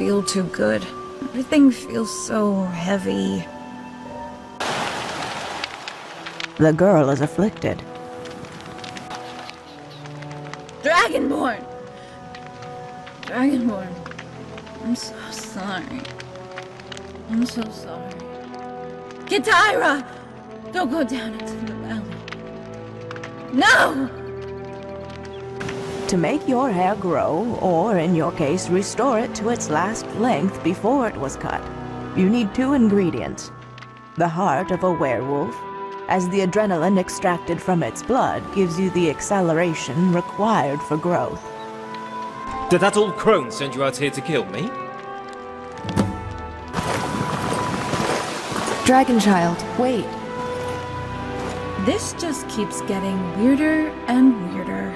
feel too good. Everything feels so heavy. The girl is afflicted. Dragonborn! Dragonborn. I'm so sorry. I'm so sorry. Kitaira! Don't go down into the valley. No! To make your hair grow, or in your case, restore it to its last length before it was cut, you need 2 ingredients. The heart of a werewolf, as the adrenaline extracted from its blood gives you the acceleration required for growth. Did that old crone send you out here to kill me? Dragonchild, wait. This just keeps getting weirder and weirder.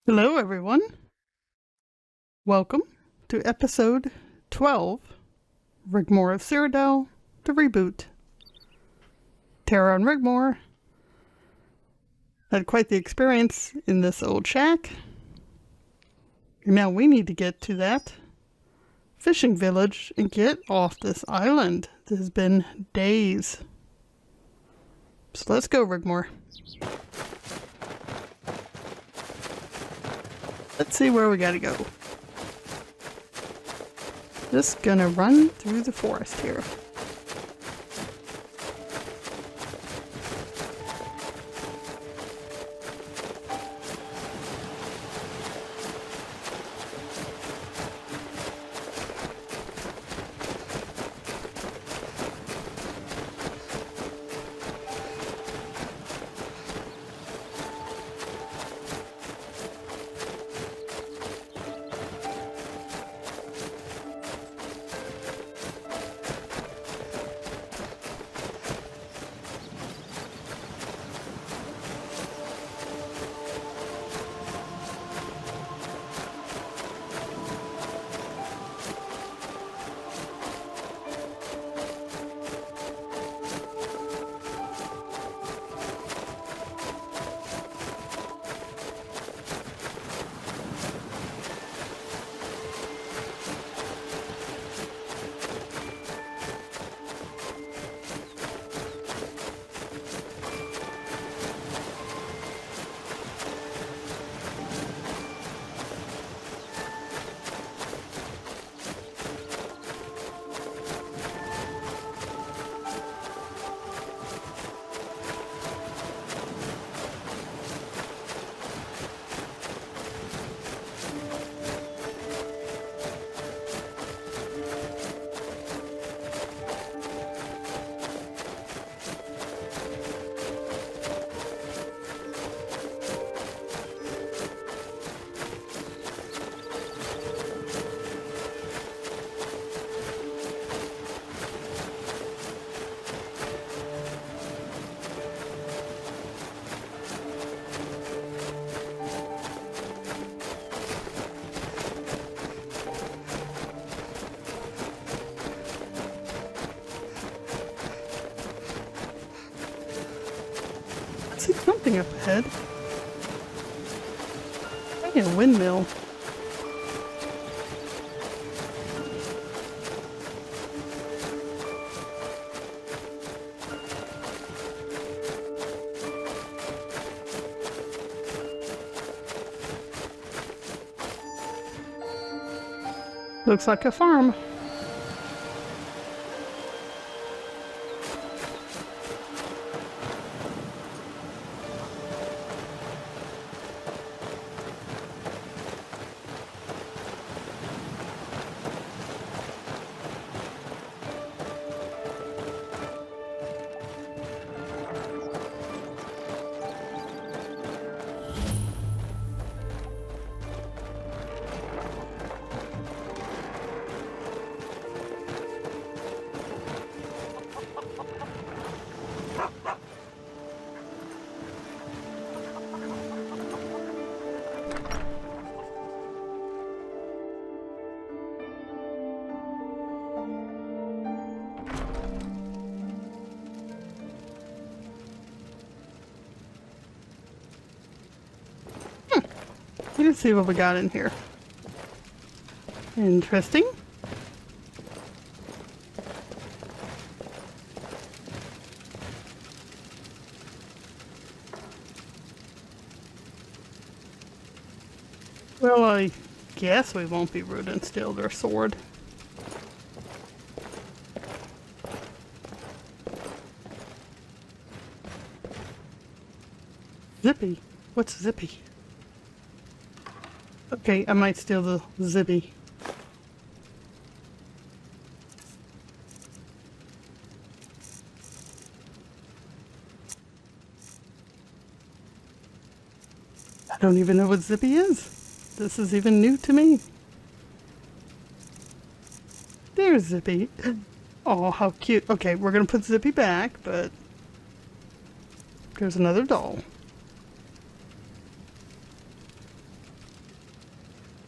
Hello, everyone. Welcome to episode 12, Rigmor of Cyrodiil, the Reboot. Tara and Rigmor had quite the experience in this old shack. And now we need to get to that fishing village and get off this island. It has been days. So let's go, Rigmor. Let's see where we gotta go. Just gonna run through the forest here. I see something up ahead. Maybe a windmill. Looks like a farm. Let's see what we got in here. Interesting. Well, I guess we won't be rude and steal their sword. Zippy? What's Zippy? Okay, I might steal the Zippy. I don't even know what Zippy is. This is even new to me. There's Zippy. Oh, how cute. Okay, we're gonna put Zippy back, but there's another doll.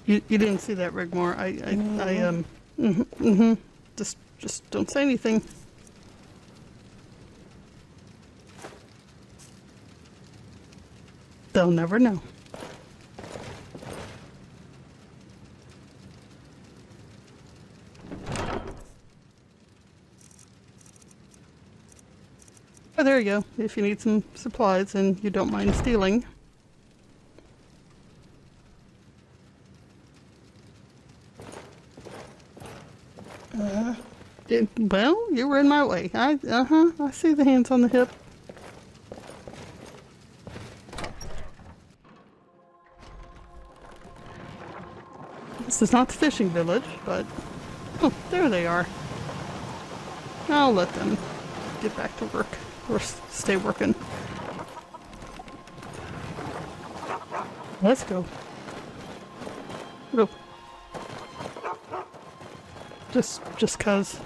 You didn't see that, Rigmor. Just don't say anything. They'll never know. Oh, there you go. If you need some supplies and you don't mind stealing. Well, you were in my way. I see the hands on the hip. This is not the fishing village, but... Oh, there they are. I'll let them get back to work. Or stay working. Let's go. Go. Just 'cause.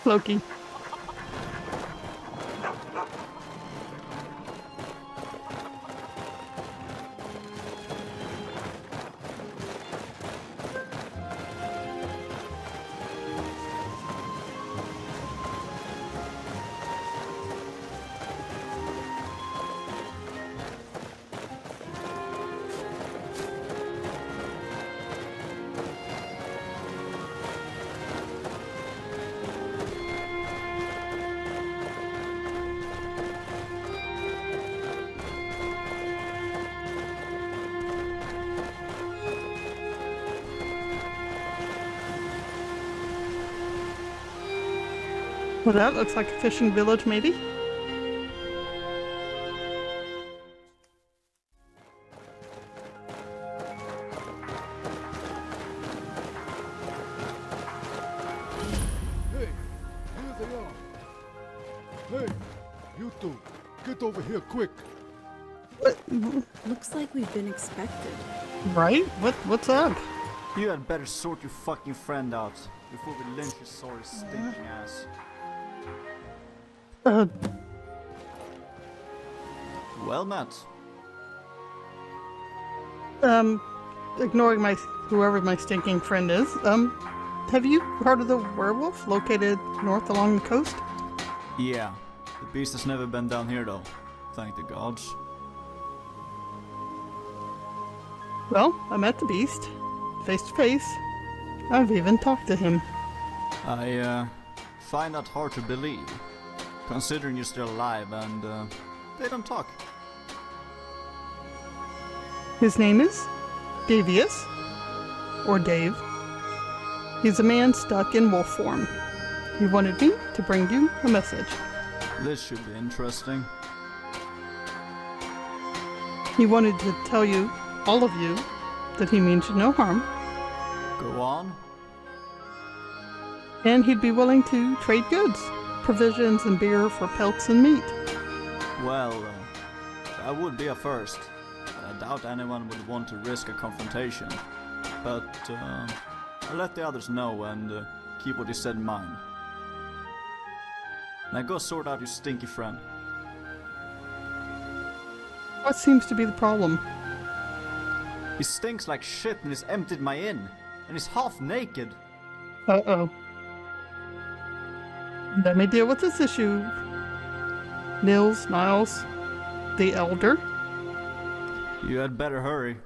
Loki. Well, that looks like a fishing village, maybe? Hey, here they are. Hey, you two, get over here quick. Looks like we've been expected. Right? What's up? You had better sort your fucking friend out before we lynch your sorry stinking ass. Well met. Ignoring whoever my stinking friend is, have you heard of the werewolf located north along the coast? Yeah, the beast has never been down here though. Thank the gods. Well, I met the beast, face to face. I've even talked to him. I find that hard to believe, considering you're still alive and they don't talk. His name is Davius, or Dave. He's a man stuck in wolf form. He wanted me to bring you a message. This should be interesting. He wanted to tell you, all of you, that he means you no harm, Go on. and he'd be willing to trade goods, provisions and beer for pelts and meat. Well, that would be a first. I doubt anyone would want to risk a confrontation. But I'll let the others know and keep what you said in mind. Now go sort out your stinky friend. What seems to be the problem? He stinks like shit and he's emptied my inn. And he's half naked. Uh-oh. Let me deal with this issue. Niles. the Elder. You had better hurry.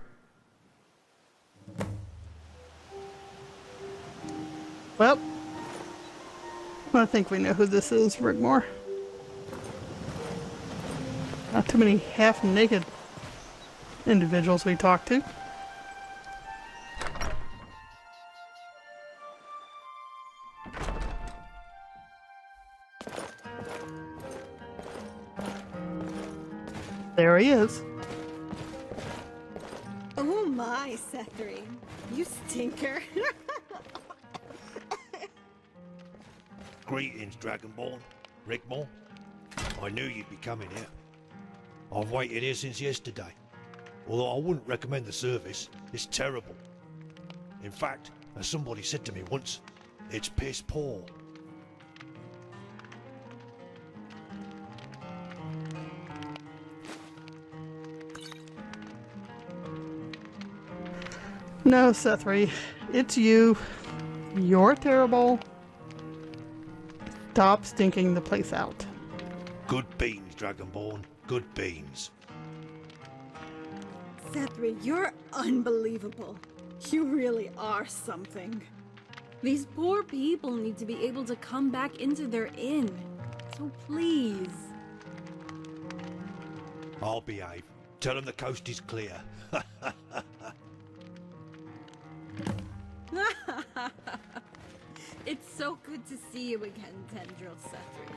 Well, I think we know who this is, Rigmor. Not too many half-naked individuals we talk to. There he is. Oh my, Sethri. You stinker. Greetings, Dragonborn. Rigmor. I knew you'd be coming here. I've waited here since yesterday. Although I wouldn't recommend the service, it's terrible. In fact, as somebody said to me once, it's piss poor. No, Sethri, it's you. You're terrible. Stop stinking the place out. Good beans, Dragonborn. Good beans. Sethri, you're unbelievable. You really are something. These poor people need to be able to come back into their inn. So please. I'll behave. Tell them the coast is clear. It's so good to see you again, Tendril Sethri.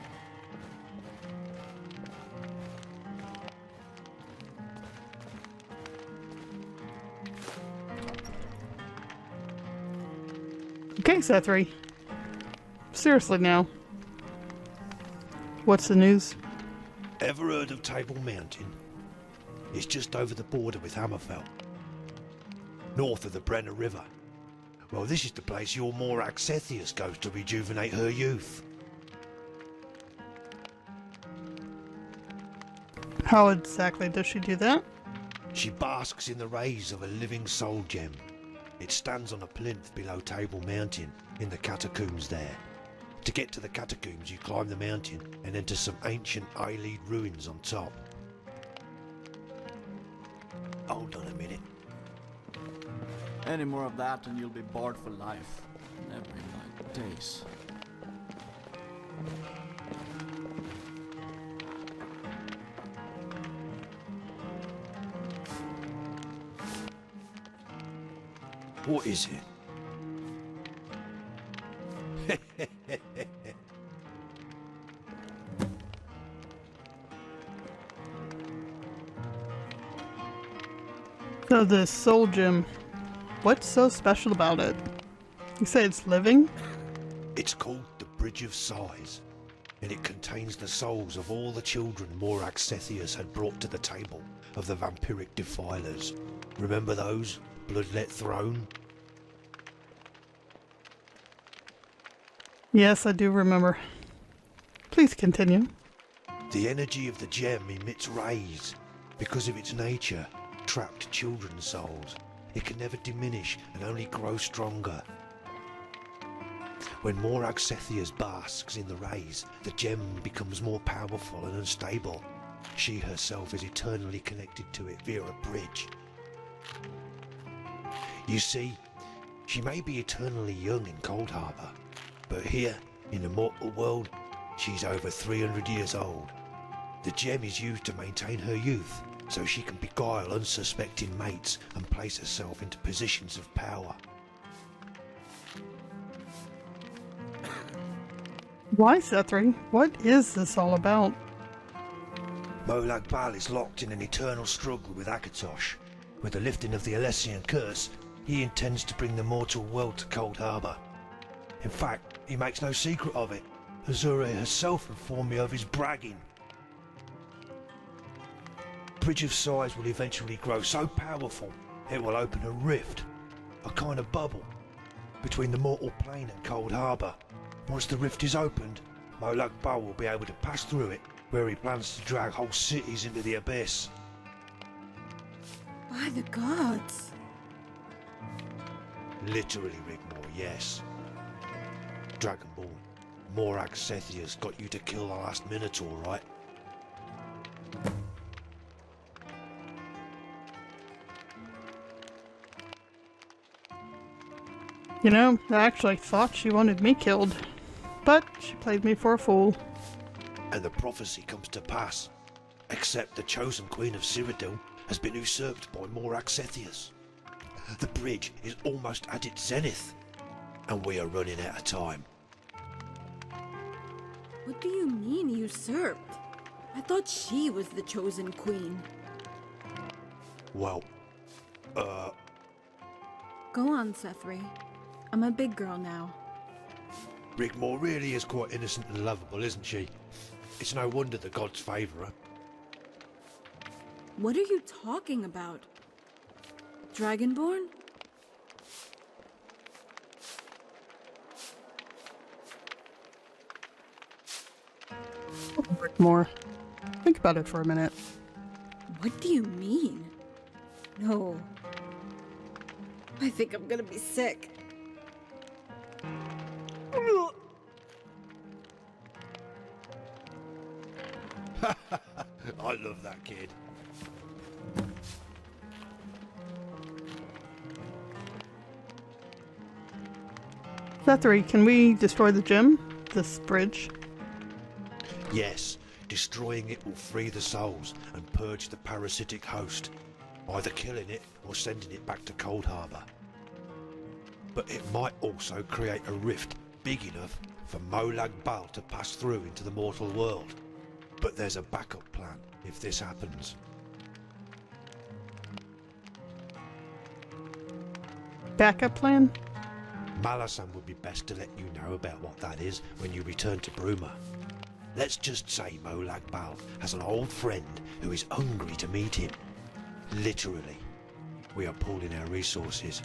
Okay, Sethri. Seriously now. What's the news? Ever heard of Table Mountain? It's just over the border with Hammerfell. North of the Brenner River. Well, this is the place your Morak Sethius goes to rejuvenate her youth. How exactly does she do that? She basks in the rays of a living soul gem. It stands on a plinth below Table Mountain, in the catacombs there. To get to the catacombs, you climb the mountain and enter some ancient Eyelid ruins on top. Hold on a minute. Any more of that and you'll be barred for life. Never in my days. What is it? So this soul gem, what's so special about it? You say it's living? It's called the Bridge of Sighs, and it contains the souls of all the children Morak Sethius had brought to the table of the vampiric defilers. Remember those? Bloodlet Throne? Yes, I do remember. Please continue. The energy of the gem emits rays. Because of its nature, trapped children's souls. It can never diminish and only grow stronger. When Morak Sethius basks in the rays, the gem becomes more powerful and unstable. She herself is eternally connected to it via a bridge. You see, she may be eternally young in Cold Harbour, but here, in the mortal world, she's over 300 years old. The gem is used to maintain her youth, so she can beguile unsuspecting mates and place herself into positions of power. Why, Sethri? What is this all about? Molag Bal is locked in an eternal struggle with Akatosh. With the lifting of the Alessian curse, he intends to bring the mortal world to Cold Harbour. In fact, he makes no secret of it. Azure herself informed me of his bragging. Bridge of Sighs will eventually grow so powerful, it will open a rift, a kind of bubble, between the mortal plane and Cold Harbour. Once the rift is opened, Molag Bal will be able to pass through it, where he plans to drag whole cities into the abyss. By the gods. Literally, Rigmor, yes. Dragonborn, Morak Sethius got you to kill the last Minotaur, right? You know, I actually thought she wanted me killed, but she played me for a fool. And the prophecy comes to pass, except the chosen queen of Cyrodiil has been usurped by more Axethias. The bridge is almost at its zenith, and we are running out of time. What do you mean, usurped? I thought she was the chosen queen. Well, Go on, Sethri. I'm a big girl now. Rigmor really is quite innocent and lovable, isn't she? It's no wonder the gods favour her. What are you talking about? Dragonborn? More. Think about it for a minute. What do you mean? No. I think I'm gonna be sick. I love that kid. Sethri, can we destroy the gem? This bridge? Yes, destroying it will free the souls and purge the parasitic host, either killing it or sending it back to Cold Harbor. But it might also create a rift big enough for Molag Bal to pass through into the mortal world. But there's a backup plan if this happens. Backup plan? Malasan would be best to let you know about what that is when you return to Bruma. Let's just say Molag Bal has an old friend who is hungry to meet him. Literally. We are pooling our resources.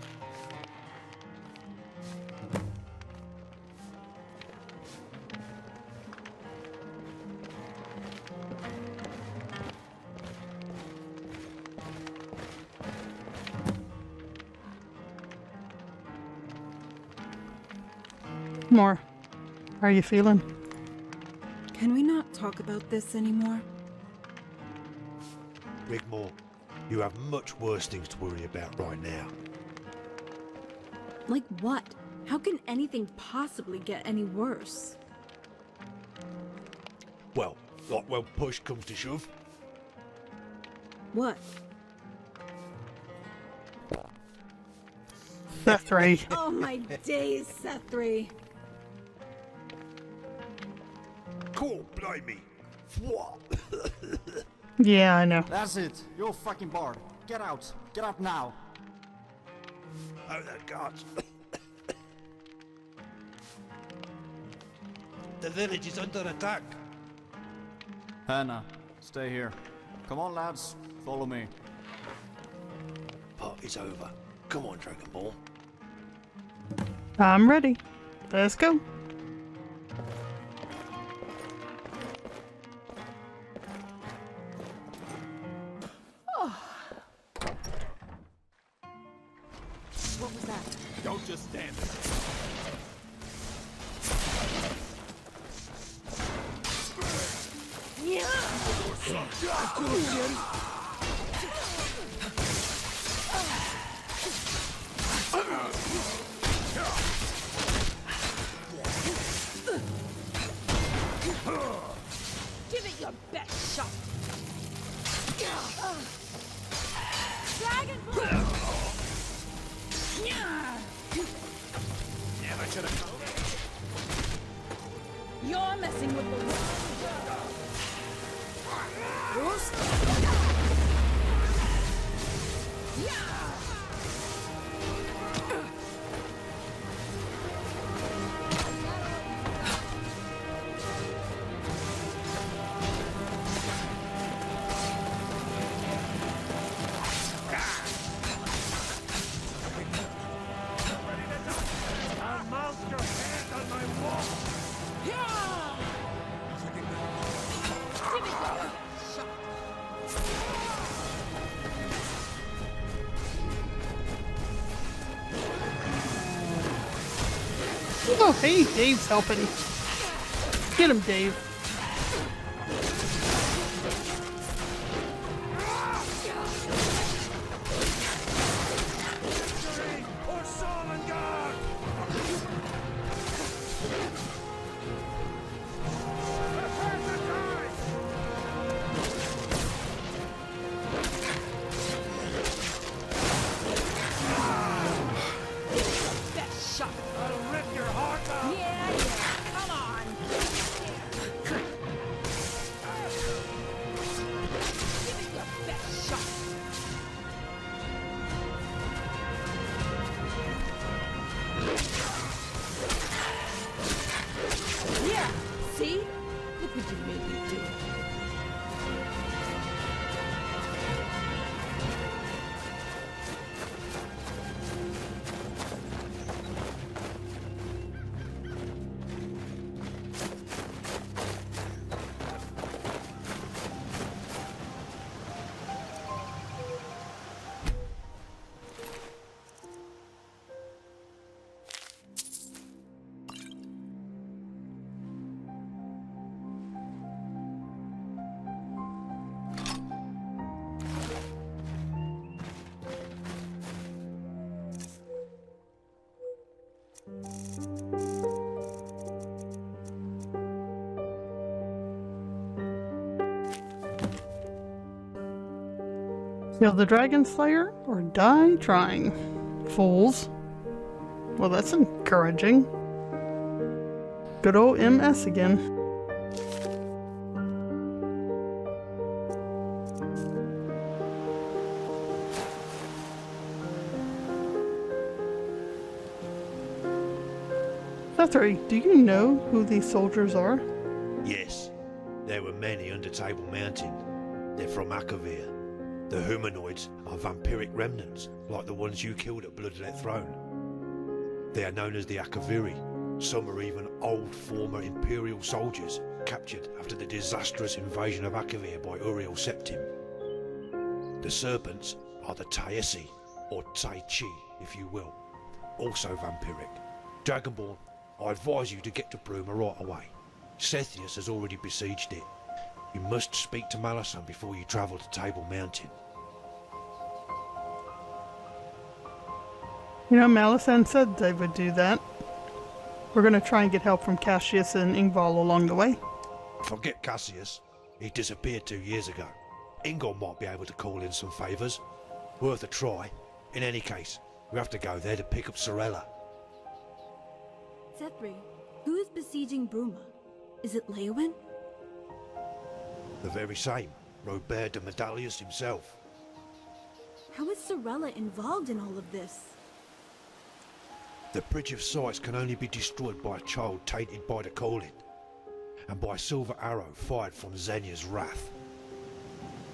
More. How are you feeling? Can we not talk about this anymore? Rigmor, you have much worse things to worry about right now. Like what? How can anything possibly get any worse? Well, like when push comes to shove. What? Sethri. Oh my days, Sethri. Cool, blimey. What? Yeah, I know. That's it. You're fucking barred. Get out. Get out now. Oh, the gods. The village is under attack. Hannah, stay here. Come on, lads. Follow me. Party's over. Come on, Dragonborn. I'm ready. Let's go. What was that? Don't just stand there. Give it your best shot. Dragonborn! Never should have come. You're messing with the rules. I'll mount your hand on my wall. Oh, hey, Dave's helping. Get him, Dave. Or Solomon God! Yeah, see? Look what you made me do. Kill the Dragon Slayer or die trying. Fools. Well, that's encouraging. Good old MS again. Thethry, do you know who these soldiers are? Yes, there were many under Table Mountain. They're from Akavir. The humanoids are vampiric remnants, like the ones you killed at Bloodlet Throne. They are known as the Akaviri. Some are even old former Imperial soldiers, captured after the disastrous invasion of Akavir by Uriel Septim. The serpents are the Taisi, or Tai Chi, if you will, also vampiric. Dragonborn, I advise you to get to Bruma right away. Sethius has already besieged it. You must speak to Malasan before you travel to Table Mountain. You know, Malasan said they would do that. We're going to try and get help from Cassius and Ingval along the way. Forget Cassius. He disappeared 2 years ago. Ingol might be able to call in some favours. Worth a try. In any case, we have to go there to pick up Sorella. Zethri, who is besieging Bruma? Is it Leowyn? The very same. Robert de Medallius himself. How is Sorella involved in all of this? The Bridge of Sights can only be destroyed by a child tainted by the calling, and by a silver arrow fired from Xenia's wrath.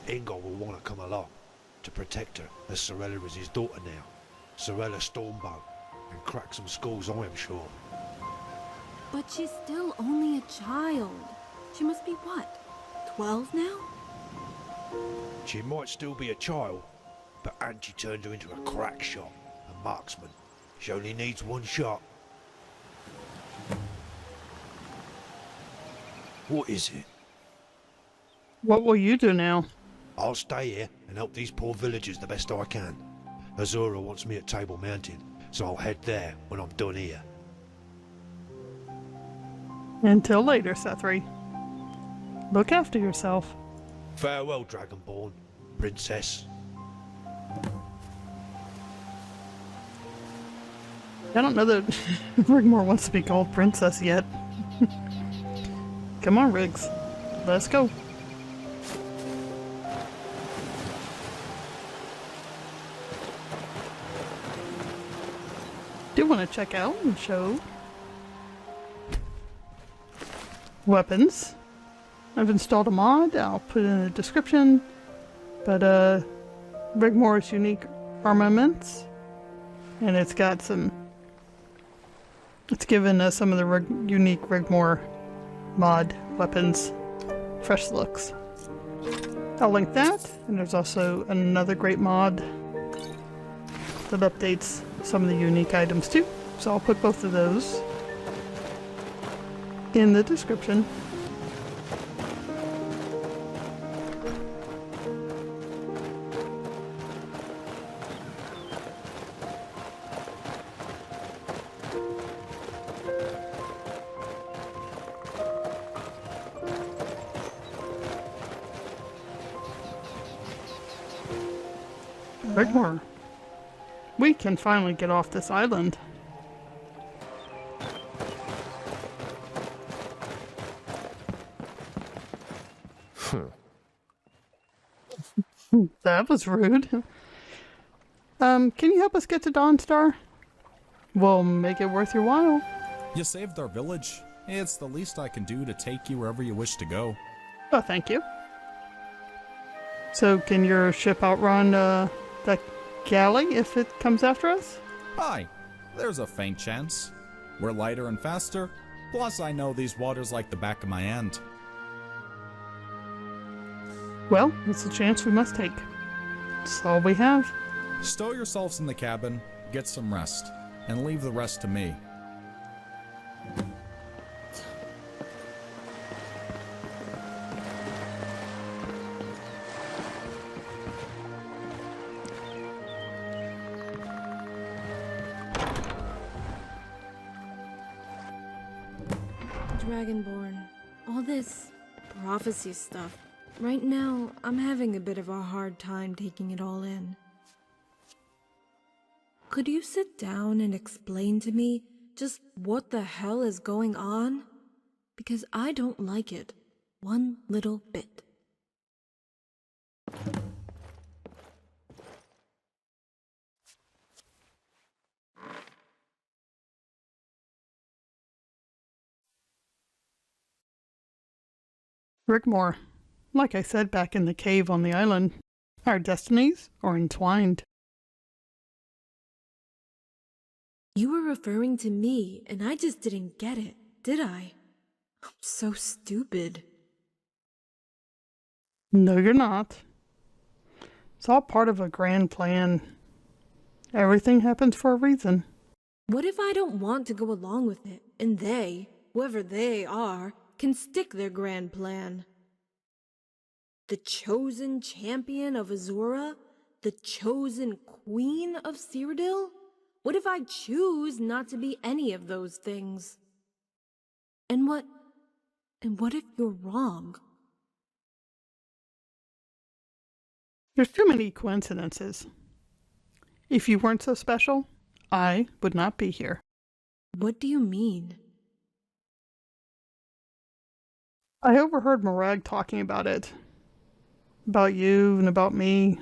Ingol will want to come along to protect her, as Sorella is his daughter now. Sorella Stormbow, and crack some skulls, I am sure. But she's still only a child. She must be what, 12 now? She might still be a child, but Auntie turned her into a crack shot, a marksman. She only needs one shot. What is it? What will you do now? I'll stay here and help these poor villagers the best I can. Azura wants me at Table Mountain, so I'll head there when I'm done here. Until later, Sethri. Look after yourself. Farewell, Dragonborn, Princess. I don't know that Rigmor wants to be called Princess yet. Come on, Riggs. Let's go. Do want to check out and show weapons. I've installed a mod. I'll put it in the description. But Rigmor's unique armaments, and it's got some. It's given us some of the unique Rigmor mod weapons fresh looks. I'll link that, and there's also another great mod that updates some of the unique items too. So I'll put both of those in the description. Rigmor, we can finally get off this island. That was rude. Can you help us get to Dawnstar? We'll make it worth your while. You saved our village. It's the least I can do to take you wherever you wish to go. Oh, thank you. So, can your ship outrun that galley if it comes after us? Aye, there's a faint chance. We're lighter and faster. Plus, I know these waters like the back of my hand. Well, it's a chance we must take. It's all we have. Stow yourselves in the cabin, get some rest, and leave the rest to me. Dragonborn, all this prophecy stuff. Right now, I'm having a bit of a hard time taking it all in. Could you sit down and explain to me just what the hell is going on? Because I don't like it one little bit. Rigmor, like I said back in the cave on the island, our destinies are entwined. You were referring to me, and I just didn't get it, did I? I'm so stupid. No, you're not. It's all part of a grand plan. Everything happens for a reason. What if I don't want to go along with it, and they, whoever they are, can stick their grand plan? The chosen champion of Azura? The chosen queen of Cyrodiil? What if I choose not to be any of those things? And what if you're wrong? There's too many coincidences. If you weren't so special, I would not be here. What do you mean? I overheard Morag talking about it. About you and about me.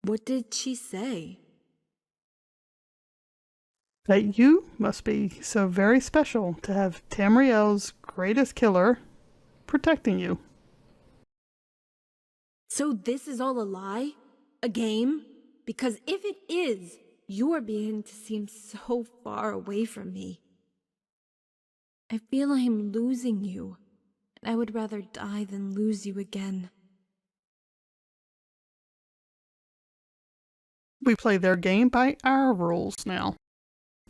What did she say? That you must be so very special to have Tamriel's greatest killer protecting you. So this is all a lie? A game? Because if it is, you are beginning to seem so far away from me. I feel I am losing you, and I would rather die than lose you again. We play their game by our rules now.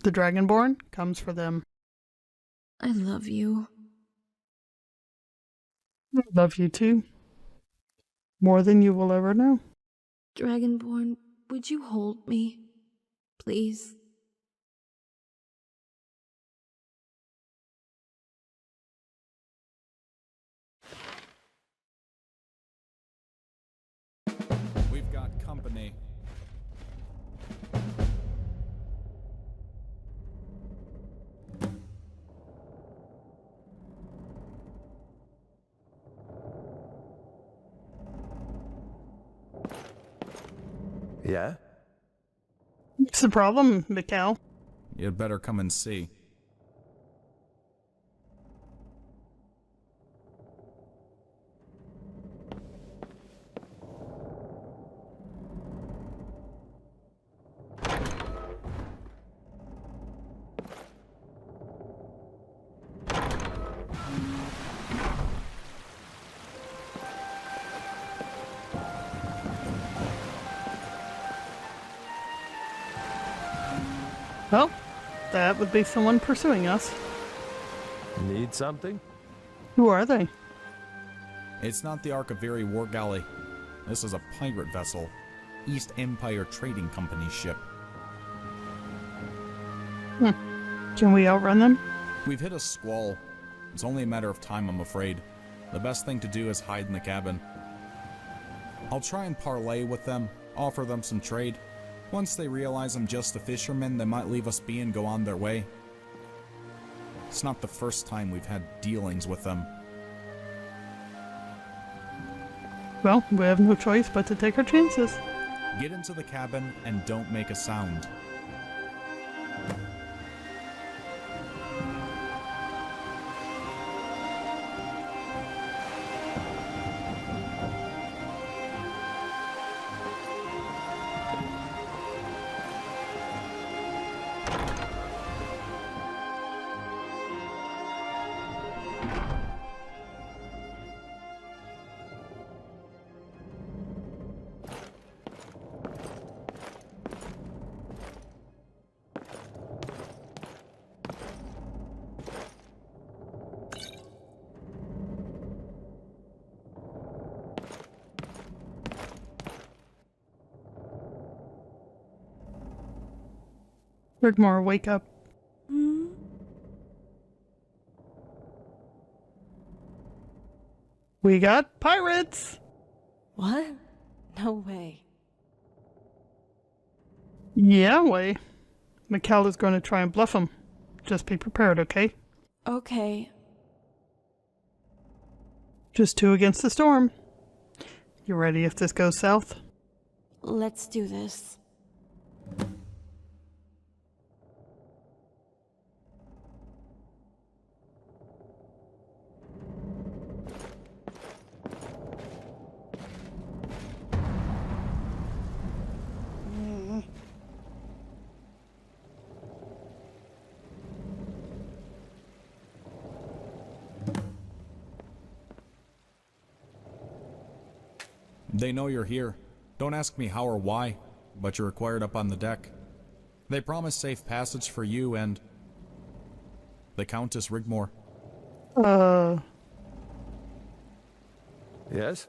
The Dragonborn comes for them. I love you. I love you too. More than you will ever know. Dragonborn, would you hold me? Please? We've got company. Yeah? What's the problem, Mikkel? You'd better come and see. Well, that would be someone pursuing us. Need something? Who are they? It's not the Archiviri war galley. This is a pirate vessel. East Empire Trading Company ship. Can we outrun them? We've hit a squall. It's only a matter of time, I'm afraid. The best thing to do is hide in the cabin. I'll try and parlay with them, offer them some trade. Once they realize I'm just a fisherman, they might leave us be and go on their way. It's not the first time we've had dealings with them. Well, we have no choice but to take our chances. Get into the cabin and don't make a sound. Rigmor, wake up. We got pirates! What? No way. Yeah, way. Mikkel is going to try and bluff him. Just be prepared, okay? Okay. Just 2 against the storm. You ready if this goes south? Let's do this. They know you're here. Don't ask me how or why, but you're required up on the deck. They promise safe passage for you and the Countess Rigmor. Yes?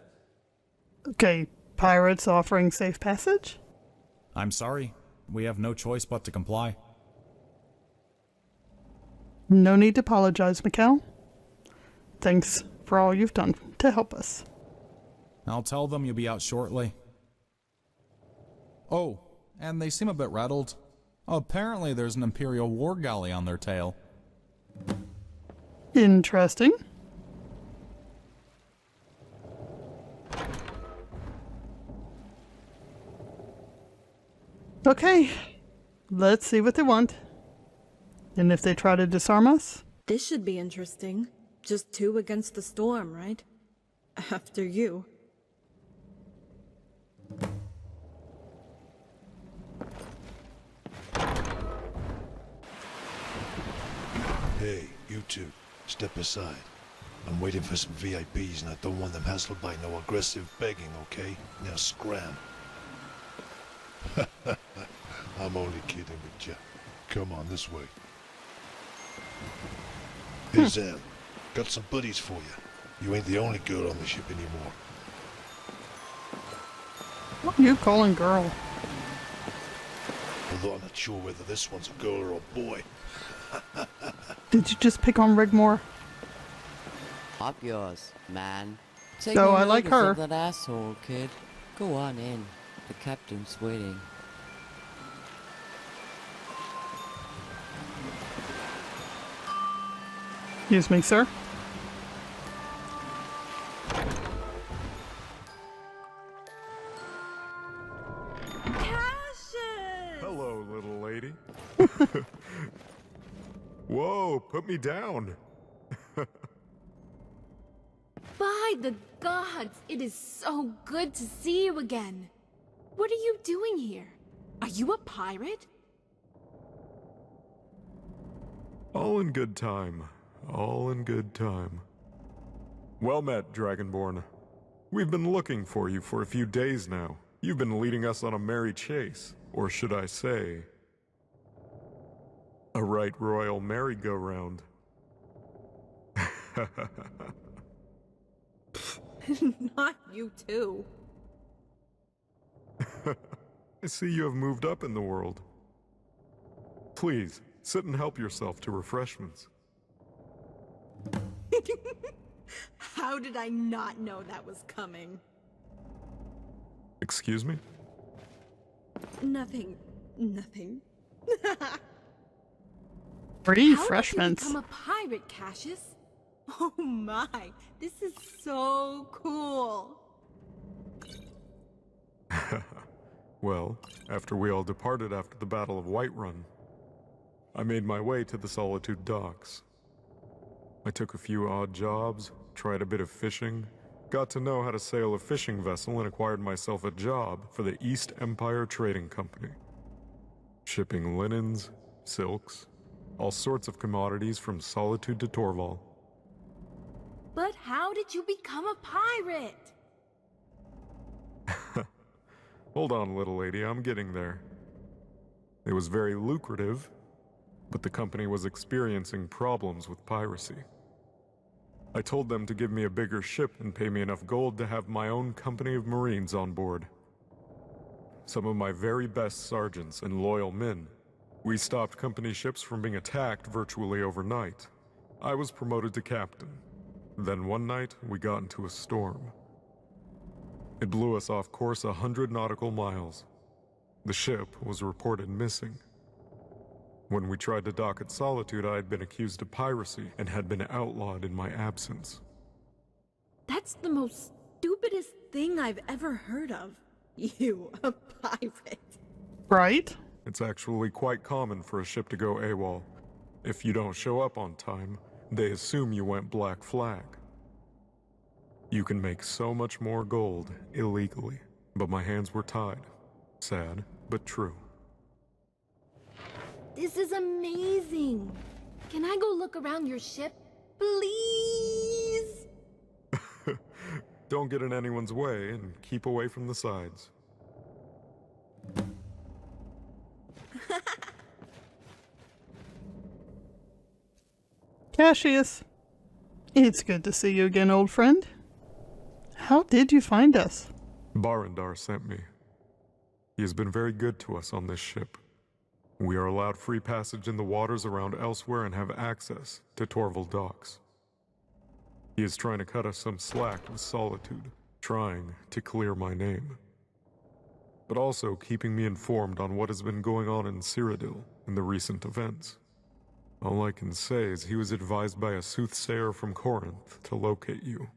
Okay, pirates offering safe passage? I'm sorry. We have no choice but to comply. No need to apologize, Mikkel. Thanks for all you've done to help us. I'll tell them you'll be out shortly. Oh, and they seem a bit rattled. Apparently there's an Imperial war galley on their tail. Interesting. Okay, let's see what they want. And if they try to disarm us? This should be interesting. Just 2 against the storm, right? After you. Hey, you two, step aside. I'm waiting for some VIPs and I don't want them hassled by no aggressive begging, okay? Now scram. I'm only kidding with you. Come on, this way. Hey, Zan, got some buddies for you. You ain't the only girl on the ship anymore. What are you calling girl? Although I'm not sure whether this one's a girl or a boy. Did you just pick on Rigmor? Up yours, man. Take So no I like notice her. of that asshole, kid. Go on in. The captain's waiting. Excuse me, sir. Hello, little lady. Whoa, put me down. By the gods, it is so good to see you again. What are you doing here? Are you a pirate? All in good time. All in good time. Well met, Dragonborn. We've been looking for you for a few days now. You've been leading us on a merry chase, or should I say, a right royal merry-go-round. Not you too. I see you have moved up in the world. Please, sit and help yourself to refreshments. How did I not know that was coming? Excuse me? Nothing. Nothing. Refreshments. How did you become a pirate, Cassius? Oh my, this is so cool. Well, after we all departed after the Battle of Whiterun, I made my way to the Solitude docks. I took a few odd jobs, tried a bit of fishing, got to know how to sail a fishing vessel, and acquired myself a job for the East Empire Trading Company. Shipping linens, silks, all sorts of commodities from Solitude to Torval. But how did you become a pirate? Hold on, little lady, I'm getting there. It was very lucrative, but the company was experiencing problems with piracy. I told them to give me a bigger ship and pay me enough gold to have my own company of Marines on board. Some of my very best sergeants and loyal men. We stopped company ships from being attacked virtually overnight. I was promoted to captain. Then one night, we got into a storm. It blew us off course 100 nautical miles. The ship was reported missing. When we tried to dock at Solitude, I had been accused of piracy and had been outlawed in my absence. That's the most stupidest thing I've ever heard of. You, a pirate. Right? It's actually quite common for a ship to go AWOL. If you don't show up on time, they assume you went Black Flag. You can make so much more gold illegally, but my hands were tied. Sad, but true. This is amazing. Can I go look around your ship, please? Don't get in anyone's way and keep away from the sides. Cassius, it's good to see you again, old friend. How did you find us? Barandar sent me. He has been very good to us on this ship. We are allowed free passage in the waters around elsewhere and have access to Torval docks. He is trying to cut us some slack with Solitude, trying to clear my name. But also keeping me informed on what has been going on in Cyrodiil in the recent events. All I can say is he was advised by a soothsayer from Corinth to locate you.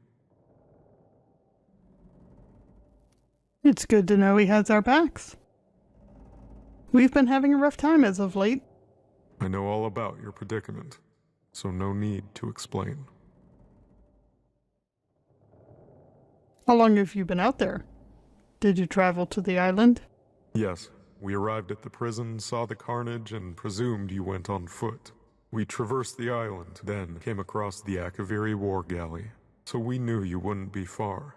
It's good to know he has our backs. We've been having a rough time as of late. I know all about your predicament, so no need to explain. How long have you been out there? Did you travel to the island? Yes, we arrived at the prison, saw the carnage, and presumed you went on foot. We traversed the island, then came across the Akaviri war galley, so we knew you wouldn't be far.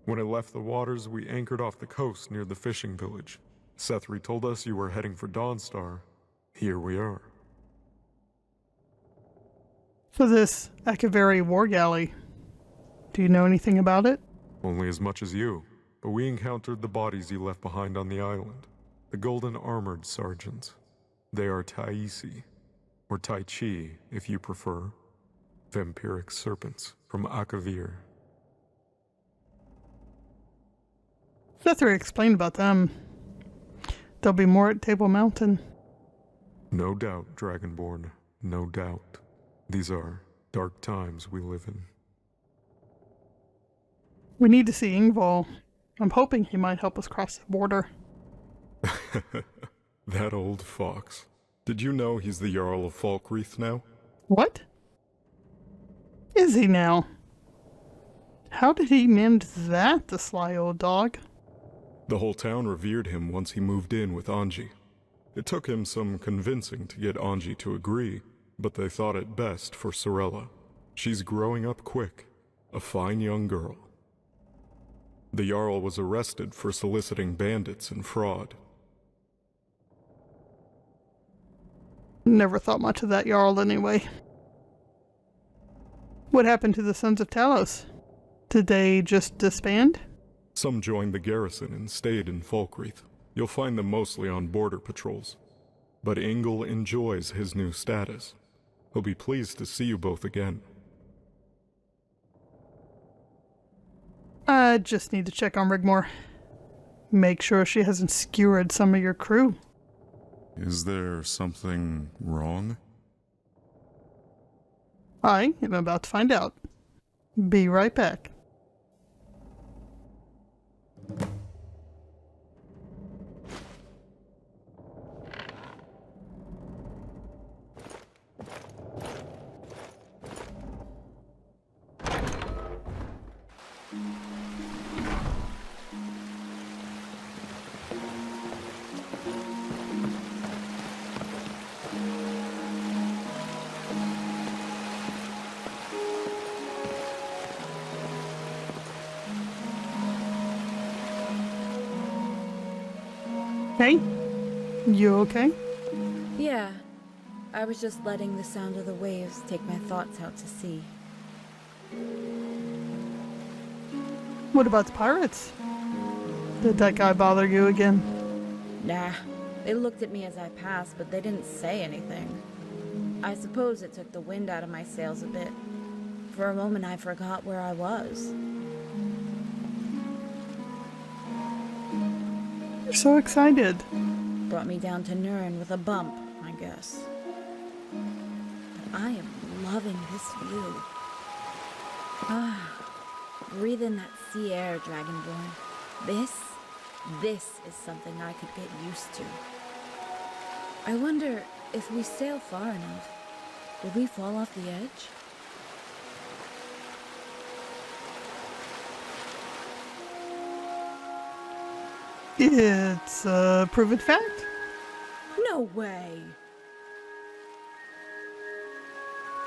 When it left the waters, we anchored off the coast near the fishing village. Sethri told us you were heading for Dawnstar. Here we are. For this Akaviri war galley, do you know anything about it? Only as much as you, but we encountered the bodies you left behind on the island. The golden armored sergeants. They are Taisi, or Tai Chi if you prefer. Vampiric serpents from Akavir. Sethri explained about them. There'll be more at Table Mountain. No doubt, Dragonborn. No doubt. These are dark times we live in. We need to see Ingval. I'm hoping he might help us cross the border. That old fox. Did you know he's the Jarl of Falkreath now? What? Is he now? How did he mend that, the sly old dog? The whole town revered him once he moved in with Anji. It took him some convincing to get Anji to agree, but they thought it best for Sorella. She's growing up quick, a fine young girl. The Jarl was arrested for soliciting bandits and fraud. Never thought much of that Jarl anyway. What happened to the Sons of Talos? Did they just disband? Some joined the garrison and stayed in Falkreath. You'll find them mostly on border patrols. But Engel enjoys his new status. He'll be pleased to see you both again. I just need to check on Rigmor. Make sure she hasn't skewered some of your crew. Is there something wrong? I am about to find out. Be right back. Hey, you okay? Yeah, I was just letting the sound of the waves take my thoughts out to sea. What about the pirates? Did that guy bother you again? Nah, they looked at me as I passed, but they didn't say anything. I suppose it took the wind out of my sails a bit. For a moment I forgot where I was. You're so excited. Brought me down to Nirn with a bump, I guess. But I am loving this view. Ah, breathe in that sea air, Dragonborn. This is something I could get used to. I wonder if we sail far enough, will we fall off the edge? It's a proven fact. No way.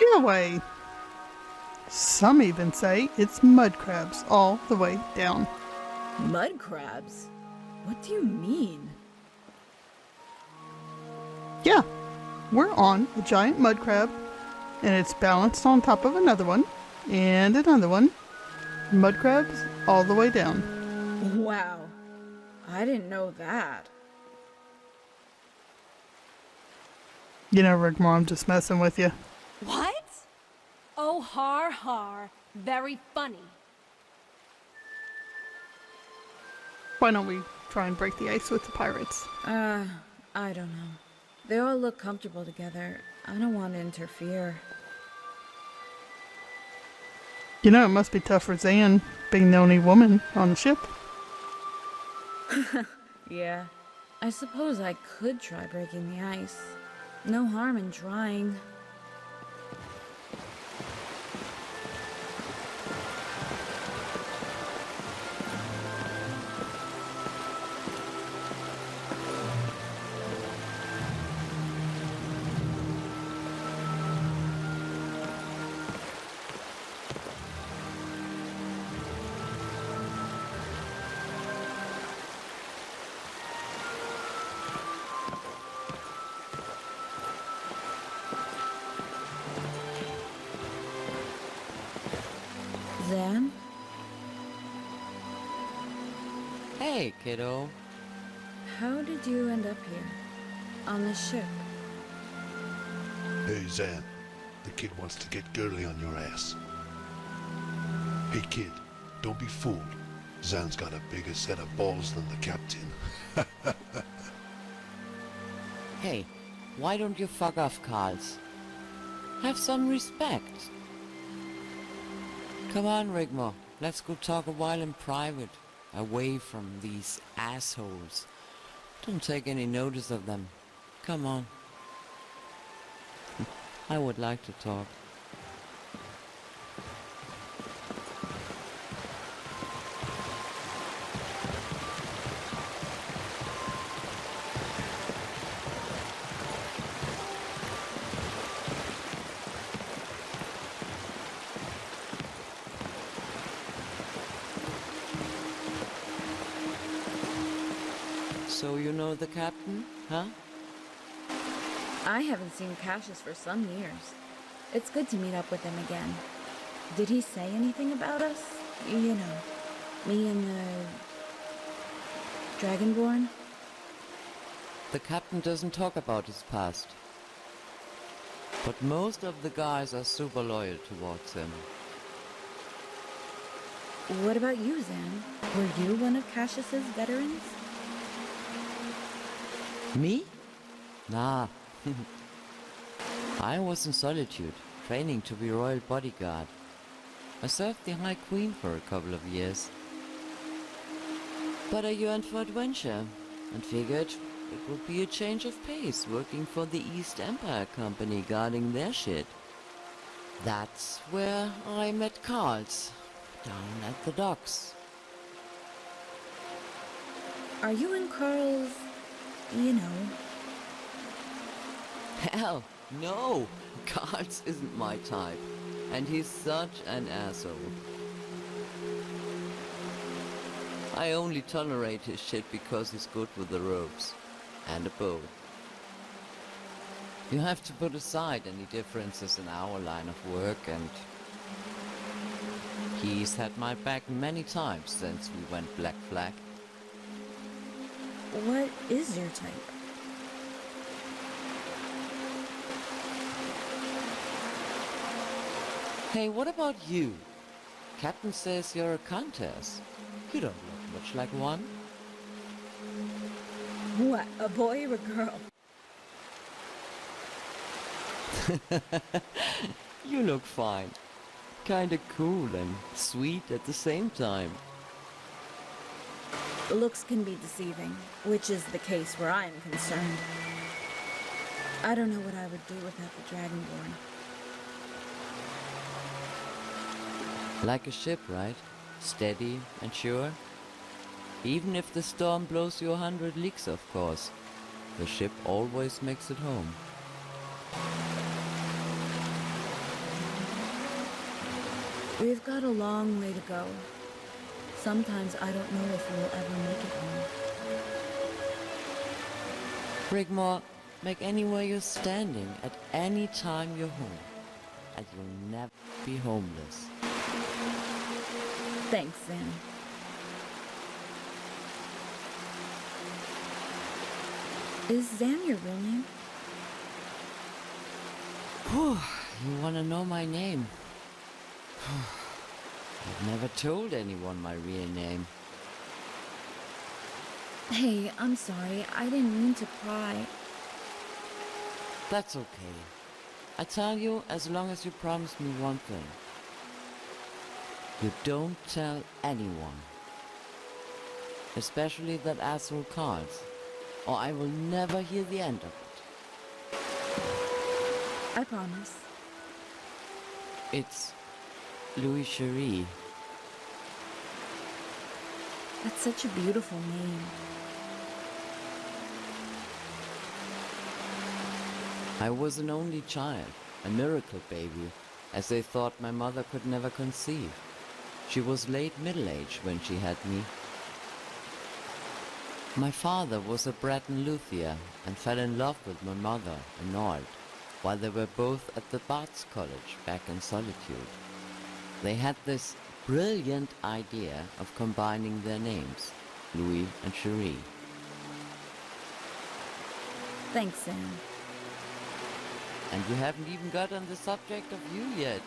In a way. Some even say it's mud crabs all the way down. Mud crabs? What do you mean? Yeah, we're on a giant mud crab, and it's balanced on top of another one, and another one. Mud crabs all the way down. Wow, I didn't know that. You know, Rigmor, I'm just messing with you. What? Oh, har har. Very funny. Why don't we try and break the ice with the pirates? I don't know. They all look comfortable together. I don't want to interfere. You know, it must be tough for Zan, being the only woman on the ship. Yeah, I suppose I could try breaking the ice. No harm in trying. Zan? Hey, kiddo. How did you end up here? On this ship? Hey, Zan. The kid wants to get girly on your ass. Hey, kid. Don't be fooled. Zan's got a bigger set of balls than the captain. Hey, why don't you fuck off, Carls? Have some respect. Come on, Rigmor. Let's go talk a while in private. Away from these assholes. Don't take any notice of them. Come on. I would like to talk. So you know the captain, huh? I haven't seen Cassius for some years. It's good to meet up with him again. Did he say anything about us? You know, me and the Dragonborn? The captain doesn't talk about his past. But most of the guys are super loyal towards him. What about you, Zan? Were you one of Cassius's veterans? Me? Nah. I was in Solitude, training to be royal bodyguard. I served the High Queen for a couple of years. But I yearned for adventure, and figured it would be a change of pace working for the East Empire Company guarding their shit. That's where I met Carls, down at the docks. Are you and Carl's, you know? Hell, no! Carls isn't my type, and he's such an asshole. I only tolerate his shit because he's good with the ropes. And a bow. You have to put aside any differences in our line of work, and he's had my back many times since we went Black Flag. What is your type? Hey, what about you? Captain says you're a countess. You don't look much like one. What, a boy or a girl? You look fine. Kinda cool and sweet at the same time. Looks can be deceiving, which is the case where I am concerned. I don't know what I would do without the Dragonborn. Like a ship, right? Steady and sure. Even if the storm blows you 100 leagues, of course. The ship always makes it home. We've got a long way to go. Sometimes I don't know if we'll ever make it home. Rigmor, make anywhere you're standing at any time you're home. And you'll never be homeless. Thanks, Zan. Is Zan your real name? Whew, you wanna know my name? I've never told anyone my real name. Hey, I'm sorry. I didn't mean to pry. That's okay. I tell you, as long as you promise me one thing. You don't tell anyone. Especially that asshole Carls, or I will never hear the end of it. I promise. It's Louis Cherie. That's such a beautiful name. I was an only child, a miracle baby, as they thought my mother could never conceive. She was late middle-aged when she had me. My father was a Breton luthier and fell in love with my mother, Arnold, while they were both at the Bards College back in Solitude. They had this brilliant idea of combining their names, Louis and Cherie. Thanks, Sam. And you haven't even got on the subject of you yet.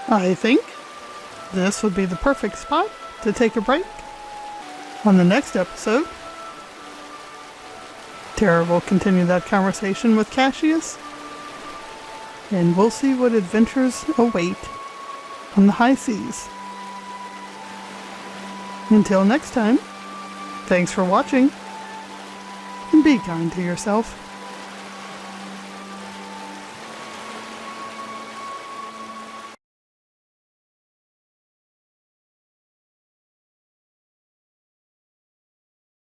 I think this would be the perfect spot to take a break. On the next episode, Tara will continue that conversation with Cassius, and we'll see what adventures await on the high seas. Until next time, thanks for watching, and be kind to yourself.